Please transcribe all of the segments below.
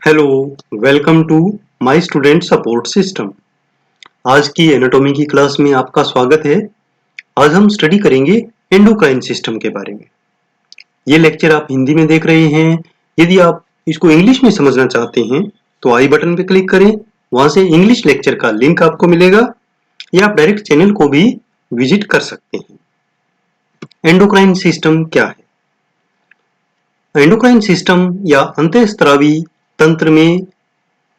Hello, welcome to my student support system. आज की anatomy की क्लास में आपका स्वागत है। आज हम स्टडी करेंगे एंडोक्राइन सिस्टम के बारे में। ये लेक्चर आप हिंदी में देख रहे हैं। यदि आप इसको इंग्लिश में समझना चाहते हैं तो आई बटन पर क्लिक करें, वहां से इंग्लिश लेक्चर का लिंक आपको मिलेगा या आप डायरेक्ट चैनल को भी विजिट कर सकते हैं। एंडोक्राइन सिस्टम क्या है? एंडोक्राइन सिस्टम या अंतःस्रावी तंत्र में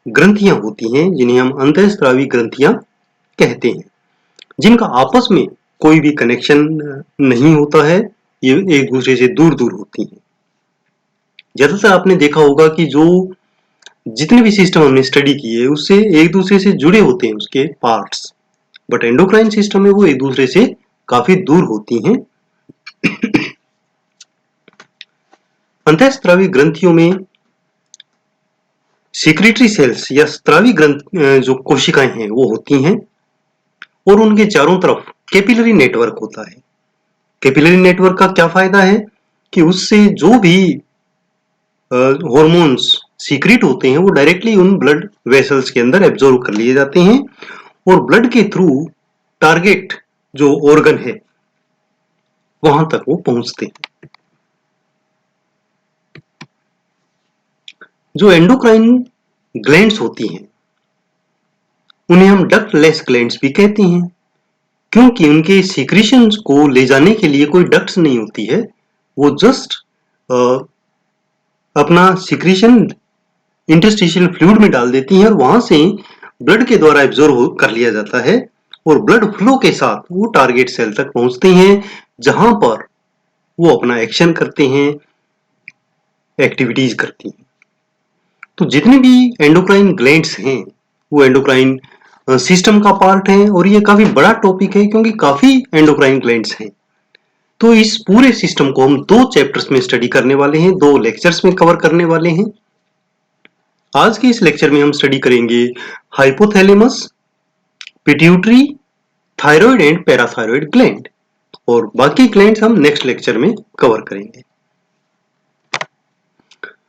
ग्रंथियां होती हैं जिन्हें हम अंतःस्रावी ग्रंथियां कहते हैं, जिनका आपस में कोई भी कनेक्शन नहीं होता है। ये एक दूसरे से दूर दूर होती हैं। ज्यादातर आपने देखा होगा कि जो जितने भी सिस्टम हमने स्टडी किए उससे एक दूसरे से जुड़े होते हैं उसके पार्ट्स, बट एंडोक्राइन सिस्टम में वो एक दूसरे से काफी दूर होती हैं। अंतःस्रावी ग्रंथियों में सिक्रीटरी सेल्स या स्रावी जो कोशिकाएं हैं वो होती हैं और उनके चारों तरफ कैपिलरी नेटवर्क होता है। कैपिलरी नेटवर्क का क्या फायदा है कि उससे जो भी हॉर्मोन्स सीक्रेट होते हैं वो डायरेक्टली उन ब्लड वेसल्स के अंदर एब्जॉर्व कर लिए जाते हैं और ब्लड के थ्रू टारगेट जो ऑर्गन है वहां तक वो पहुंचते हैं। जो एंडोक्राइन ग्लैंड्स होती हैं उन्हें हम डक्टलेस ग्लैंड्स भी कहते हैं, क्योंकि उनके सीक्रेशंस को ले जाने के लिए कोई डक्ट्स नहीं होती है। वो जस्ट अपना सीक्रेशन इंटरस्टिशियल फ्लूइड में डाल देती हैं और वहां से ब्लड के द्वारा एब्जॉर्ब कर लिया जाता है और ब्लड फ्लो के साथ वो टारगेट सेल तक पहुंचते हैं, जहां पर वो अपना एक्शन करते हैं, एक्टिविटीज करती हैं। तो जितने भी एंडोक्राइन ग्लैंड्स हैं वो एंडोक्राइन सिस्टम का पार्ट है और ये काफी बड़ा टॉपिक है क्योंकि काफी एंडोक्राइन ग्लैंड्स हैं। तो इस पूरे सिस्टम को हम 2 चैप्टर्स में स्टडी करने वाले हैं, 2 लेक्चर्स में कवर करने वाले हैं। आज के इस लेक्चर में हम स्टडी करेंगे hypothalamus, pituitary, thyroid and parathyroid gland, और बाकी ग्लैंड्स हम नेक्स्ट लेक्चर में कवर करेंगे।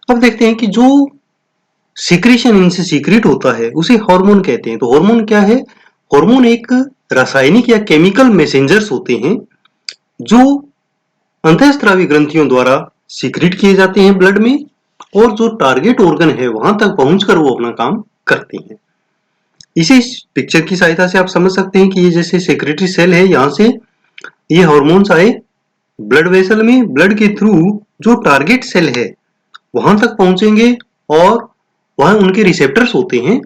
अब देखते हैं कि जो सीक्रेशन इनसे सीक्रेट होता है उसे हार्मोन कहते हैं। तो हार्मोन क्या है? हार्मोन एक रासायनिक या केमिकल मैसेंजर्स होते हैं जो अंतःस्रावी ग्रंथियों द्वारा सीक्रेट किए जाते हैं ब्लड में, और जो टारगेट ऑर्गन है वहां तक पहुंचकर वो अपना काम करते हैं। इसी पिक्चर की सहायता से आप समझ सकते हैं कि ये जैसे सेक्रेटरी सेल है, यहां से ये हार्मोन्स आए ब्लड वेसल में, ब्लड के थ्रू जो टारगेट सेल है वहां तक पहुंचेंगे और वहां उनके रिसेप्टर्स होते हैं,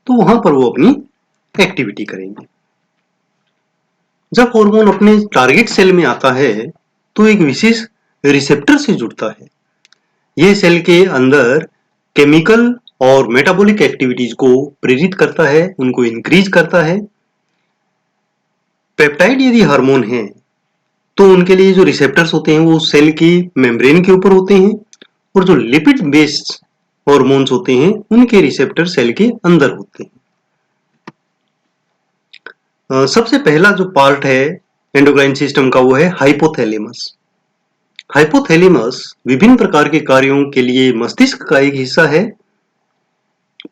तो वहां पर वो अपनी एक्टिविटी करेंगे। जब हार्मोन अपने टारगेट सेल में आता है तो एक विशेष रिसेप्टर से जुड़ता है। यह सेल के अंदर केमिकल और मेटाबॉलिक एक्टिविटीज को प्रेरित करता है, उनको इंक्रीज करता है। पेप्टाइड यदि हार्मोन है तो उनके लिए जो रिसेप्टर्स होते हैं वो सेल की मेम्ब्रेन के ऊपर होते हैं, और जो लिपिड बेस्ड हॉर्मोन्स होते हैं उनके रिसेप्टर सेल के अंदर होते हैं। सबसे पहला जो पार्ट है एंडोक्राइन सिस्टम का वो है हाइपोथैलेमस। हाइपोथैलेमस विभिन्न प्रकार के कार्यों के लिए मस्तिष्क का एक हिस्सा है,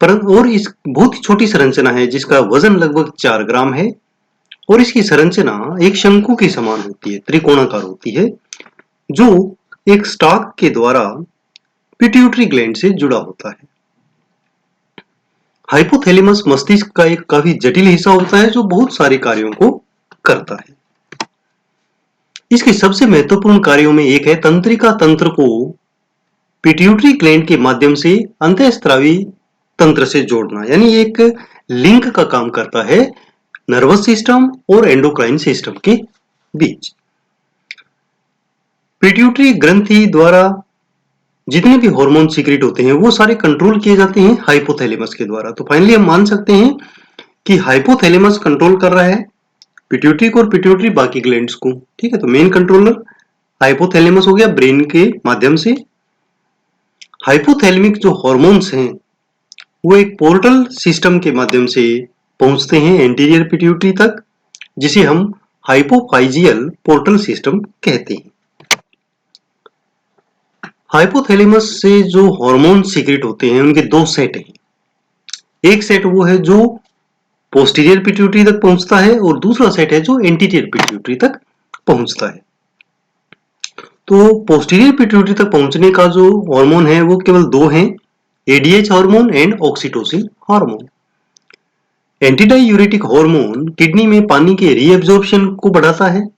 परंतु और इस बहुत ही छोटी संरचना है जिसका वजन लगभग 4 ग्राम है, और इसकी संरचना एक शंकु के समान होती है, त्रिकोणाकार होती है, जो एक स्टाक के द्वारा पिट्यूटरी ग्लैंड से जुड़ा होता है। हाइपोथैलेमस मस्तिष्क का एक काफी जटिल हिस्सा होता है जो बहुत सारे कार्यों को करता है। इसके सबसे महत्वपूर्ण कार्यों में एक है तंत्रिका तंत्र को पिट्यूटरी ग्लैंड के माध्यम से अंतःस्रावी तंत्र से जोड़ना, यानी एक लिंक का काम करता है नर्वस सिस्टम और एंडोक्राइन सिस्टम के बीच। पिट्यूटरी ग्रंथि द्वारा जितने भी हार्मोन सीक्रेट होते हैं वो सारे कंट्रोल किए जाते हैं हाइपोथैलेमस के द्वारा। तो फाइनली हम मान सकते हैं कि हाइपोथैलेमस कंट्रोल कर रहा है पिट्यूटरी को और पिट्यूटरी बाकी ग्लैंड्स को। ठीक है, तो मेन कंट्रोलर हाइपोथैलेमस हो गया ब्रेन के माध्यम से। हाइपोथैलेमिक जो हार्मोन्स हैं वो एक पोर्टल सिस्टम के माध्यम से पहुंचते हैं एंटीरियर पिट्यूटरी तक, जिसे हम हाइपोफाइजियल पोर्टल सिस्टम कहते हैं। हाइपोथैलेमस से जो हार्मोन सीक्रेट होते हैं उनके दो सेट हैं। एक सेट वो है जो पोस्टीरियर पिट्यूटरी तक पहुंचता है और दूसरा सेट है जो एंटीरियर पिट्यूटरी तक पहुंचता है। तो पोस्टीरियर पिट्यूटरी तक पहुंचने का जो हार्मोन है वो केवल दो हैं, ADH hormone and oxytocin hormone. एंटीडायूरेटिक hormone kidney में पानी के रीअब्जॉर्प्शन को बढ़ाता है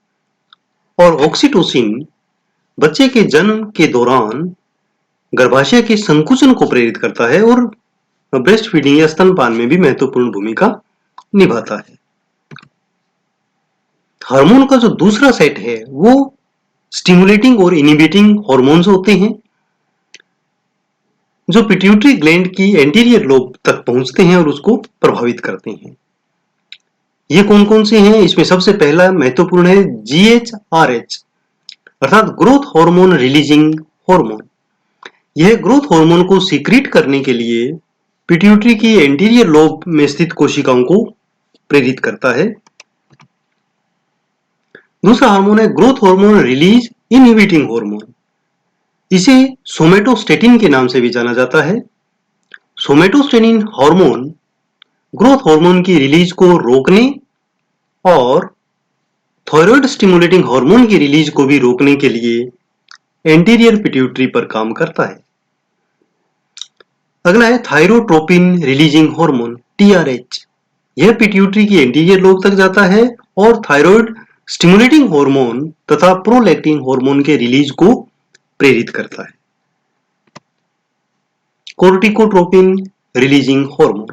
और ऑक्सीटोसिन बच्चे के जन्म के दौरान गर्भाशय के संकुचन को प्रेरित करता है और ब्रेस्ट फीडिंग या स्तनपान में भी महत्वपूर्ण भूमिका निभाता है। हार्मोन का जो दूसरा सेट है वो स्टिमुलेटिंग और इनिबिटिंग हार्मोन्स होते हैं जो पिट्यूटरी ग्लैंड की एंटीरियर लोब तक पहुंचते हैं और उसको प्रभावित करते हैं। ये कौन कौन से हैं? इसमें सबसे पहला महत्वपूर्ण है GHRH अर्थात ग्रोथ हार्मोन रिलीजिंग हार्मोन। यह ग्रोथ हार्मोन को सीक्रेट करने के लिए पिट्यूटरी की एंटीरियर लोब में स्थित कोशिकाओं को प्रेरित करता है। दूसरा हार्मोन है growth hormone release inhibiting hormone. इसे सोमेटोस्टेटिन के नाम से भी जाना जाता है। सोमेटोस्टेटिन हार्मोन ग्रोथ हार्मोन की रिलीज को रोकने और थायराइड स्टिमुलेटिंग हार्मोन की रिलीज को भी रोकने के लिए एंटीरियर पिट्यूटरी पर काम करता है। अगला है थायरोट्रोपिन रिलीजिंग हार्मोन TRH। यह पिट्यूटरी की एंटीरियर लोब तक जाता है और थायराइड स्टिमुलेटिंग हार्मोन तथा प्रोलैक्टिन हार्मोन के रिलीज को प्रेरित करता है। कोर्टिकोट्रोपिन रिलीजिंग हार्मोन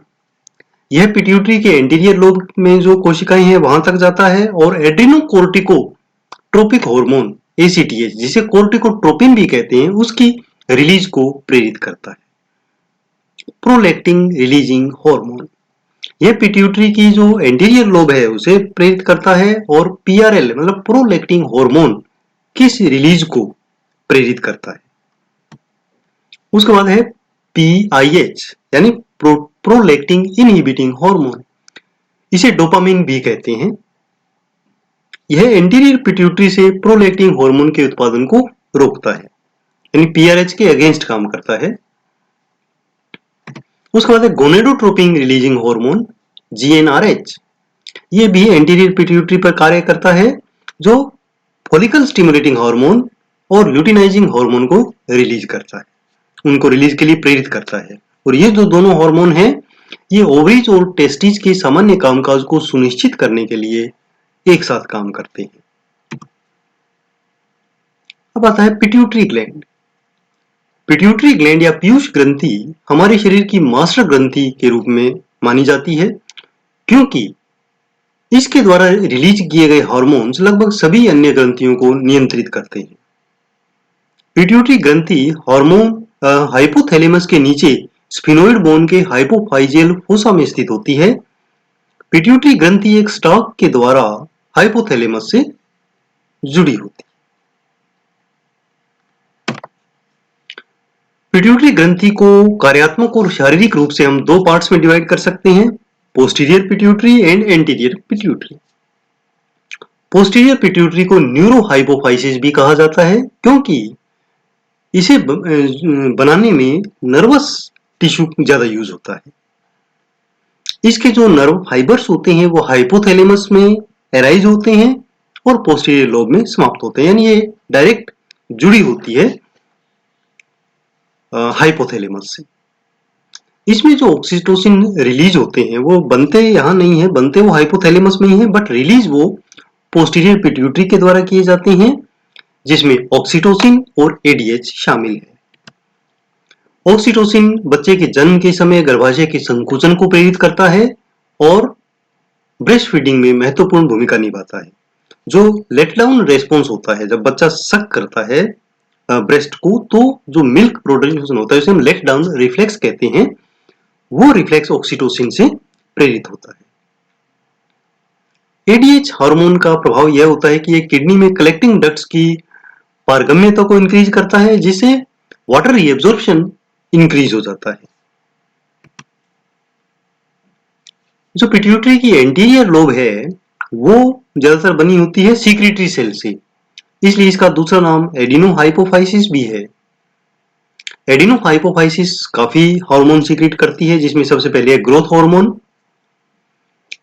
यह पिट्यूटरी के एंटीरियर लोब में जो कोशिकाएं हैं वहां तक जाता है और एड्रेनोकोर्टिकोट्रोपिक हार्मोन ACTH जिसे कोर्टिकोट्रोपिन भी कहते हैं उसकी रिलीज को प्रेरित करता है। प्रोलैक्टिन रिलीजिंग हार्मोन यह पिट्यूटरी की जो एंटीरियर लोब है उसे प्रेरित करता है और PRL मतलब प्रोलैक्टिन हार्मोन की रिलीज को प्रेरित करता है। उसके बाद है PIH यानी प्रोलैक्टिन इनहिबिटिंग हार्मोन। इसे डोपामिन भी कहते हैं। यह एंटीरियर पिट्यूटरी से प्रोलैक्टिन हार्मोन के उत्पादन को रोकता है यानी PRH के अगेंस्ट काम करता है। उसके बाद है गोनेडोट्रोपिन रिलीजिंग हार्मोन GnRH। ये भी एंटीरियर पिट्यूटरी पर कार्य करता है जो फॉलिकल स्टिमुलेटिंग हार्मोन और ल्यूटिनाइजिंग हार्मोन को रिलीज करता है, उनको रिलीज के लिए प्रेरित करता है। और ये जो दोनों हार्मोन हैं ये ओवरीज और टेस्टिस के सामान्य कामकाज को सुनिश्चित करने के लिए एक साथ काम करते हैं। अब आता है पिट्यूटरी ग्लैंड। पिट्यूटरी ग्लैंड या पीयूष ग्रंथि हमारे शरीर की मास्टर ग्रंथि के रूप में मानी जाती है क्योंकि इसके द्वारा रिलीज किए गए हार्मोन्स लगभग सभी अन्य ग्रंथियों को नियंत्रित करते हैं। पिट्यूटरी ग्रंथि हार्मोन हाइपोथैलेमस के नीचे स्फिनोइड बोन के हाइपोफाइजियल फोसा में स्थित होती है। पिट्यूटरी ग्रंथि एक स्टॉक के द्वारा हाइपोथैलेमस से जुड़ी होती है। पिट्यूटरी ग्रंथि को कार्यात्मक और शारीरिक रूप से हम दो पार्ट्स में डिवाइड कर सकते हैं, posterior pituitary and anterior pituitary. Posterior pituitary को न्यूरोहाइपोफाइसिस भी कहा जाता है क्योंकि इसे बनाने में नर्वस टिश्यू ज्यादा यूज होता है। इसके जो नर्व फाइबर्स होते हैं वो हाइपोथैलेमस में एराइज होते हैं और पोस्टीरियर लोब में समाप्त होते हैं, यानी ये डायरेक्ट जुड़ी होती है हाइपोथैलेमस से। इसमें जो ऑक्सीटोसिन रिलीज होते हैं वो बनते यहाँ नहीं है, बनते वो हाइपोथैलेमस में ही है, बट रिलीज वो पोस्टीरियर पिट्यूटरी के द्वारा किए जाते हैं जिसमें ऑक्सीटोसिन और ADH शामिल है। ऑक्सीटोसिन बच्चे के जन्म के समय गर्भाशय के संकुचन को प्रेरित करता है और ब्रेस्ट फीडिंग में महत्वपूर्ण भूमिका निभाता है। जो लेट डाउन रेस्पॉन्स होता है जब बच्चा सक करता है ब्रेस्ट को तो जो मिल्क प्रोडक्शन होता है उसे हम लेट डाउन रिफ्लेक्स कहते हैं, वो रिफ्लेक्स ऑक्सीटोसिन से प्रेरित होता है। ADH हार्मोन का प्रभाव यह होता है कि ये किडनी में कलेक्टिंग डक्ट्स की पारगम्यता को इंक्रीज करता है जिससे वाटर रीअब्जॉर्प्शन इंक्रीज हो जाता है। जो पिट्यूटरी की एंटीरियर लोब है वो ज्यादातर बनी होती है सीक्रेटरी सेल से, इसलिए इसका दूसरा नाम एडिनोहाइपोफाइसिस भी है। एडिनोहाइपोफाइसिस काफी हार्मोन सीक्रेट करती है, जिसमें सबसे पहले है ग्रोथ हार्मोन।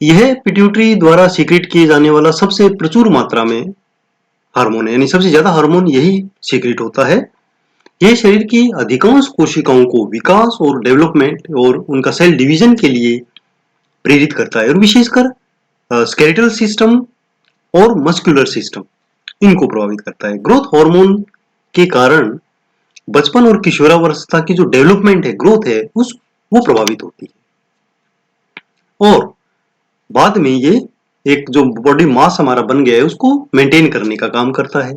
यह पिट्यूटरी द्वारा सीक्रेट किए जाने वाला सबसे प्रचुर मात्रा में हार्मोन है, यानी सबसे ज्यादा हार्मोन यही सीक्रेट होता है। यह शरीर की अधिकांश कोशिकाओं को विकास और डेवलपमेंट और उनका सेल डिवीजन के लिए प्रेरित करता है, और विशेषकर स्केलेटल सिस्टम और मस्कुलर सिस्टम इनको प्रभावित करता है। ग्रोथ हार्मोन के कारण बचपन और किशोरावस्था की जो डेवलपमेंट है, ग्रोथ है, वो प्रभावित होती है, और बाद में ये एक जो बॉडी मास हमारा बन गया है उसको मेंटेन करने का काम करता है।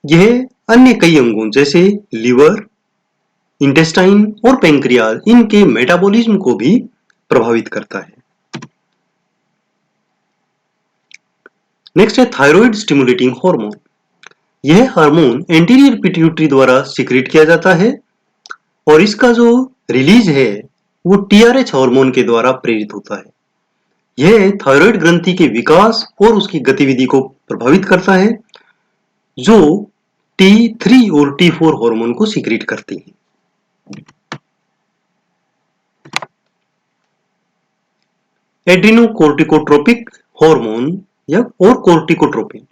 यह अन्य कई अंगों जैसे लिवर, इंटेस्टाइन और पैंक्रियाज इनके मेटाबॉलिज्म को भी प्रभावित करता है। नेक्स्ट है थायराइड स्टिमुलेटिंग हार्मोन। यह हार्मोन एंटीरियर पिट्यूटरी द्वारा सीक्रेट किया जाता है, और इसका जो रिलीज है वो टीआरएच हार्मोन के द्वारा प्रेरित होता है। यह थायराइड ग्रंथि के विकास और उसकी गतिविधि को प्रभावित करता है, जो T3 और T4 हार्मोन को सीक्रेट करती है। एड्रिनोकोर्टिकोट्रोपिक हार्मोन या और कोर्टिकोट्रोपिन।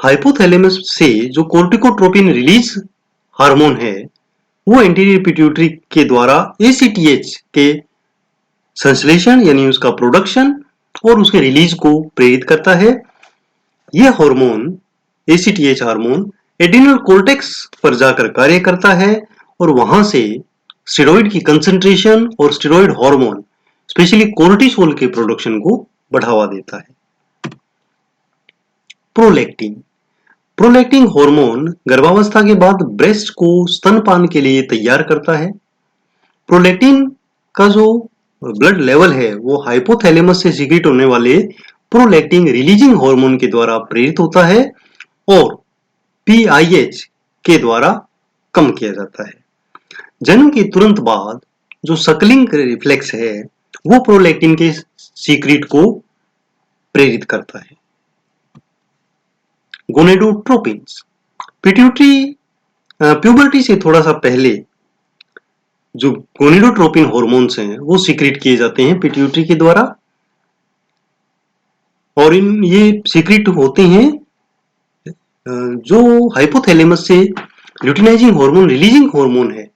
हाइपोथैलेमस से जो कोर्टिकोट्रोपिन रिलीज हार्मोन है वो एंटीरियर पिट्यूटरी के द्वारा एसीटीएच के संश्लेषण यानी उसका प्रोडक्शन और उसके रिलीज को प्रेरित करता है। यह hormone ACTH hormone adrenal cortex पर जाकर कार्य करता है, और वहां से स्टेरॉइड की कंसंट्रेशन और स्टेरॉइड हार्मोन स्पेशली कोर्टिसोल के प्रोडक्शन को बढ़ावा देता है। प्रोलैक्टिन। प्रोलैक्टिन हार्मोन गर्भावस्था के बाद ब्रेस्ट को स्तनपान के लिए तैयार करता है। प्रोलैक्टिन का जो ब्लड लेवल है वो हाइपोथैलेमस से सीक्रेट होने वाले प्रोलैक्टिन रिलीजिंग हार्मोन के द्वारा प्रेरित होता है, और पीआईएच के द्वारा कम किया जाता है। जन्म के तुरंत बाद जो सकलिंग रिफ्लेक्स है वो प्रोलैक्टिन के सीक्रेट को प्रेरित करता है। गोनेडोट्रोपिन्स। पिट्यूटरी प्यूबर्टी से थोड़ा सा पहले जो गोनेडोट्रोपिन हार्मोन्स हैं वो सीक्रेट किए जाते हैं पिट्यूटरी के द्वारा, और ये सीक्रेट होते हैं जो हाइपोथैलेमस से ल्यूटिनाइजिंग हार्मोन रिलीजिंग हार्मोन है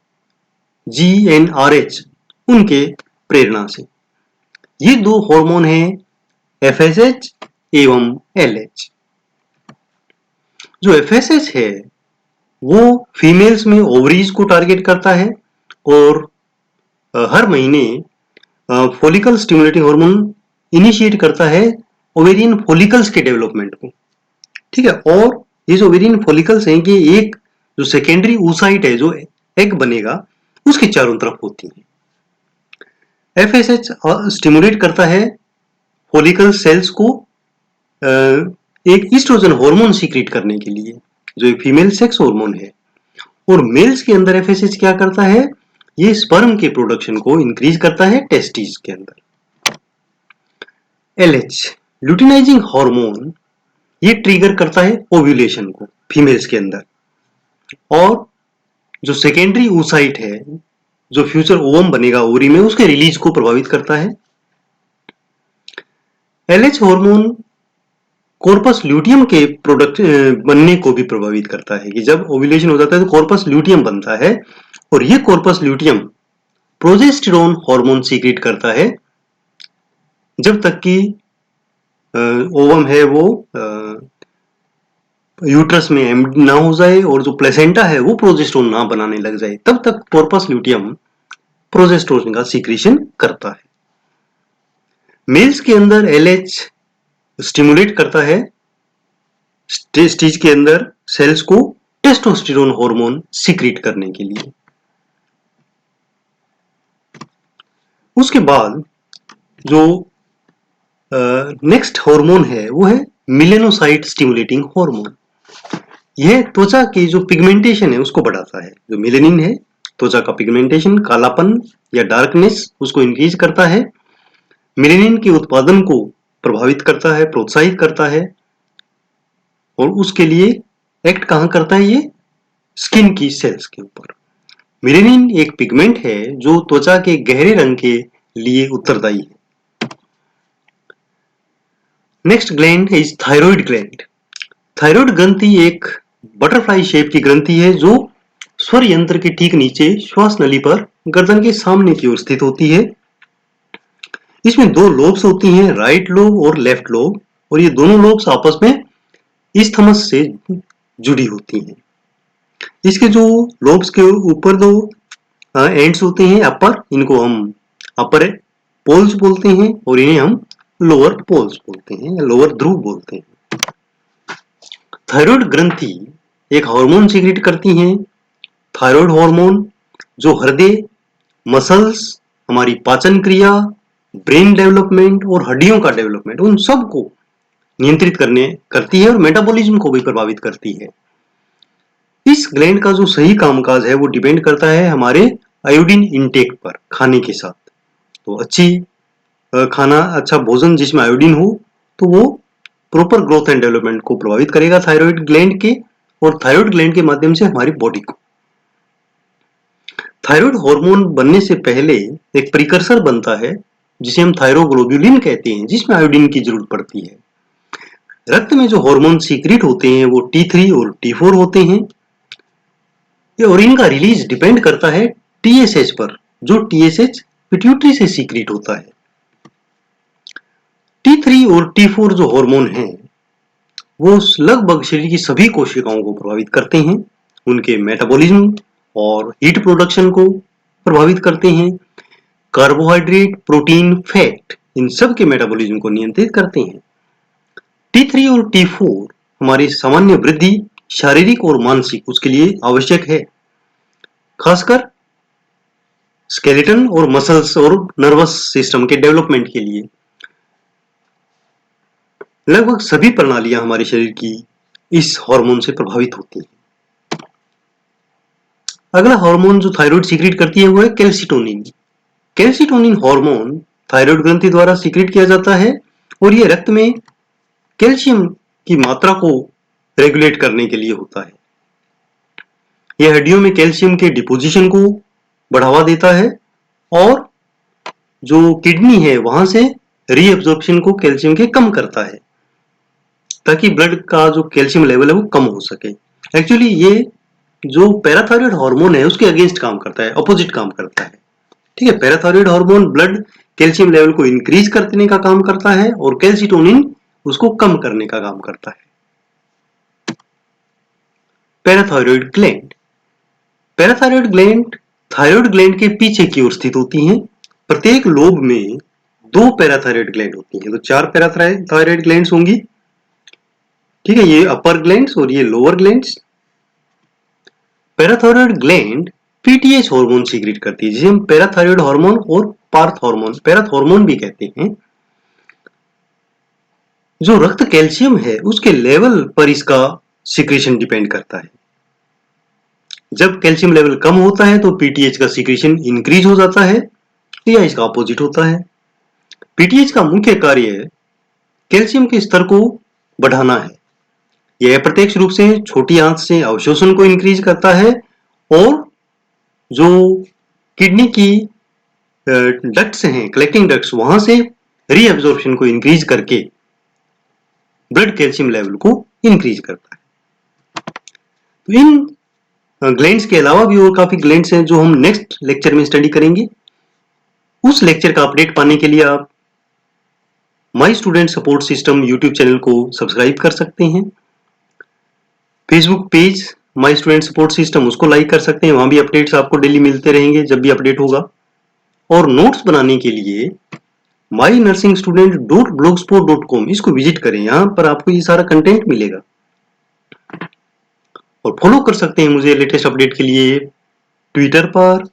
जीएनआरएच उनके प्रेरणा से। ये दो हार्मोन हैं एफएसएच एवं एलएच। जो एफएसएच है वो फीमेल्स में ओवरीज को टारगेट करता है, और हर महीने फॉलिकल स्टिमुलेटिंग हार्मोन इनिशिएट करता है ओवेरियन फॉलिकल्स के डेवलपमेंट को। ठीक है, और ये जो ओवेरियन फॉलिकल्स हैं कि एक जो सेकेंडरी oocyte है जो एग बनेगा उसके चारों तरफ होती है। एफएसएच स्टिमुलेट करता है फॉलिकल सेल्स को एक ईस्ट्रोजन हार्मोन सीक्रेट करने के लिए, जो एक फीमेल सेक्स हार्मोन है, और मेल्स के अंदर एफएसएच क्या करता है, ये स्पर्म के प्रोडक्शन को इंक्रीज करता है टेस्टिस के अंदर। एलएच ल्यूटिनाइजिंग हार्मोन ये ट्रिगर करता है ओव्यूलेशन को फीमेल्स के अंदर, और जो सेकेंडरी oocyte है जो फ्यूचर ओवम बनेगा ओवरी में उसके रिलीज को प्रभावित करता है। एलएच हार्मोन कॉर्पस ल्यूटियम के प्रोडक्ट बनने को भी प्रभावित करता है, कि जब ओव्यूलेशन हो जाता है तो कॉर्पस ल्यूटियम बनता है, और ये corpus luteum progesterone hormone secrete करता है जब तक कि ओवम है वो यूट्रस में एम्ड ना हो जाए और जो प्लेसेंटा है वो प्रोजेस्टेरोन ना बनाने लग जाए, तब तक कॉर्पस ल्यूटियम प्रोजेस्टेरोन का सीक्रेशन करता है। मेल्स के अंदर एलएच स्टिमुलेट करता है टेस्टिस के अंदर सेल्स को टेस्टोस्टेरोन हार्मोन सीक्रेट करने के लिए। उसके बाद जो नेक्स्ट हार्मोन है वो है मेलेनोसाइट स्टिमुलेटिंग हार्मोन। यह त्वचा की जो पिगमेंटेशन है उसको बढ़ाता है। जो मेलेनिन है त्वचा का पिगमेंटेशन, कालापन या डार्कनेस उसको इंक्रीज करता है। मेलेनिन के उत्पादन को प्रभावित करता है, प्रोत्साहित करता है, और उसके लिए एक्ट कहां करता है ये स्किन की सेल्स के ऊपर। मेलेनिन एक पिगमेंट है जो त्वचा के गहरे रंग के लिए उत्तरदायी है। Next gland is thyroid gland. Thyroid ग्रंथि एक बटरफ्लाई शेप की ग्रंथि है जो स्वर यंत्र के ठीक नीचे श्वास नली पर गर्दन के सामने की ओर स्थित होती है। इसमें दो लोब्स होती हैं, राइट लोब और लेफ्ट लोब, और ये दोनों लोब्स आपस में इस्थमस से जुड़ी होती हैं। इसके जो लोब्स के ऊपर दो एंड्स होते हैं अपर, इनको हम अपर पोल्स बोलते हैं, और इन्हें हम लोअर पोल्स बोलते हैं या लोअर ध्रुव बोलते हैं। थायराइड ग्रंथि एक हार्मोन सीक्रेट करती हैं। थायराइड हार्मोन जो हृदय, मसल्स, हमारी पाचन क्रिया, ब्रेन डेवलपमेंट और हड्डियों का डेवलपमेंट, उन सबको नियंत्रित करती है और मेटाबॉलिज्म को भी प्रभावित करती है। इस ग्लैंड का जो सही कामकाज है वो डिपेंड करता है हमारे आयोडीन इनटेक पर, खाने के साथ। तो खाना, अच्छा भोजन जिसमें आयोडीन हो, तो वो प्रॉपर ग्रोथ एंड डेवलपमेंट को प्रभावित करेगा थायराइड ग्लैंड के, और थायराइड ग्लैंड के माध्यम से हमारी बॉडी को। थायराइड हार्मोन बनने से पहले एक प्रिकर्सर बनता है जिसे हम थायरोग्लोब्युलिन कहते हैं, जिसमें आयोडीन की जरूरत पड़ती है। रक्त में जो हार्मोन सीक्रेट होते हैं वो T3 और T4 होते हैं, और इनका रिलीज डिपेंड करता है TSH पर, जो TSH पिट्यूटरी से सीक्रेट होता है। T3 और T4 जो हार्मोन हैं वो लगभग शरीर की सभी कोशिकाओं को प्रभावित करते हैं, उनके मेटाबॉलिज्म और हीट प्रोडक्शन को प्रभावित करते हैं। कार्बोहाइड्रेट, प्रोटीन, फैट, इन सब के मेटाबॉलिज्म को नियंत्रित करते हैं। T3 और T4 हमारी सामान्य वृद्धि, शारीरिक और मानसिक, उसके लिए आवश्यक है, खासकर स्केलेटन और मसल्स और नर्वस सिस्टम के डेवलपमेंट के लिए। लगभग सभी प्रणालियां हमारे शरीर की इस हार्मोन से प्रभावित होती हैं। अगला हार्मोन जो थायराइड सीक्रेट करती है वो है कैल्सिटोनिन। कैल्सिटोनिन हार्मोन थायराइड ग्रंथि द्वारा सीक्रेट किया जाता है, और यह रक्त में कैल्शियम की मात्रा को रेगुलेट करने के लिए होता है। यह हड्डियों में कैल्शियम के डिपोजिशन को बढ़ावा देता है, और जो किडनी है वहां से रीअब्जॉर्प्शन को कैल्शियम के कम करता है, ताकि ब्लड का जो कैल्शियम लेवल है वो कम हो सके। एक्चुअली ये जो पैराथायराइड हार्मोन है उसके अगेंस्ट काम करता है, अपोजिट काम करता है। ठीक है, parathyroid hormone blood calcium level को इंक्रीज करने का काम करता है, और कैल्सिटोनिन उसको कम करने का काम करता है। Parathyroid gland. Parathyroid gland thyroid gland के पीछे की ओर स्थित होती हैं। प्रत्येक लोब में दो पैराथायराइड ग्लैंड होती हैं, तो 4 पैराथायराइड ग्लैंड्स होंगी। ठीक है, ये अपर ग्लैंड्स और ये lower glands. Parathyroid gland PTH hormone secrete करती है, जिसे हम पैराथायराइड हार्मोन और पार्थ हार्मोन भी कहते हैं। जो रक्त कैल्शियम है उसके लेवल पर इसका सीक्रेशन डिपेंड करता है। जब कैल्शियम लेवल कम होता है तो पीटीएच का सीक्रेशन इंक्रीज हो जाता है, या इसका अपोजिट होता है। पीटीएच का मुख्य कार्य कैल्शियम के स्तर को बढ़ाना है। यह अप्रत्यक्ष रूप से छोटी आंत से अवशोषण को इंक्रीज करता है, और जो किडनी की डक्ट्स हैं, कलेक्टिंग डक्ट्स, वहां से रीअब्जॉर्प्शन को इंक्रीज करके ब्लड कैल्शियम लेवल को इंक्रीज करता है। तो इन ग्लैंड्स के अलावा भी और काफी ग्लैंड्स हैं जो हम नेक्स्ट लेक्चर में स्टडी करेंगे। उस लेक्चर का अपडेट पाने के लिए आप my student support system YouTube channel को सब्सक्राइब कर सकते हैं। Facebook page my student support system, उसको लाइक कर सकते हैं, वहां भी अपडेट्स आपको डेली मिलते रहेंगे जब भी अपडेट होगा। और नोट्स बनाने के लिए mynursingstudent.blogspot.com इसको विजिट करें, यहां पर आपको ये सारा कंटेंट मिलेगा। और फॉलो कर सकते हैं मुझे लेटेस्ट अपडेट के लिए ट्विटर पर,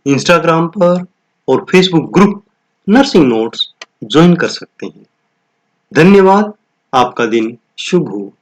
इंस्टाग्राम पर और Facebook group nursing notes join कर सकते हैं। धन्यवाद, आपका दिन शुभ हो।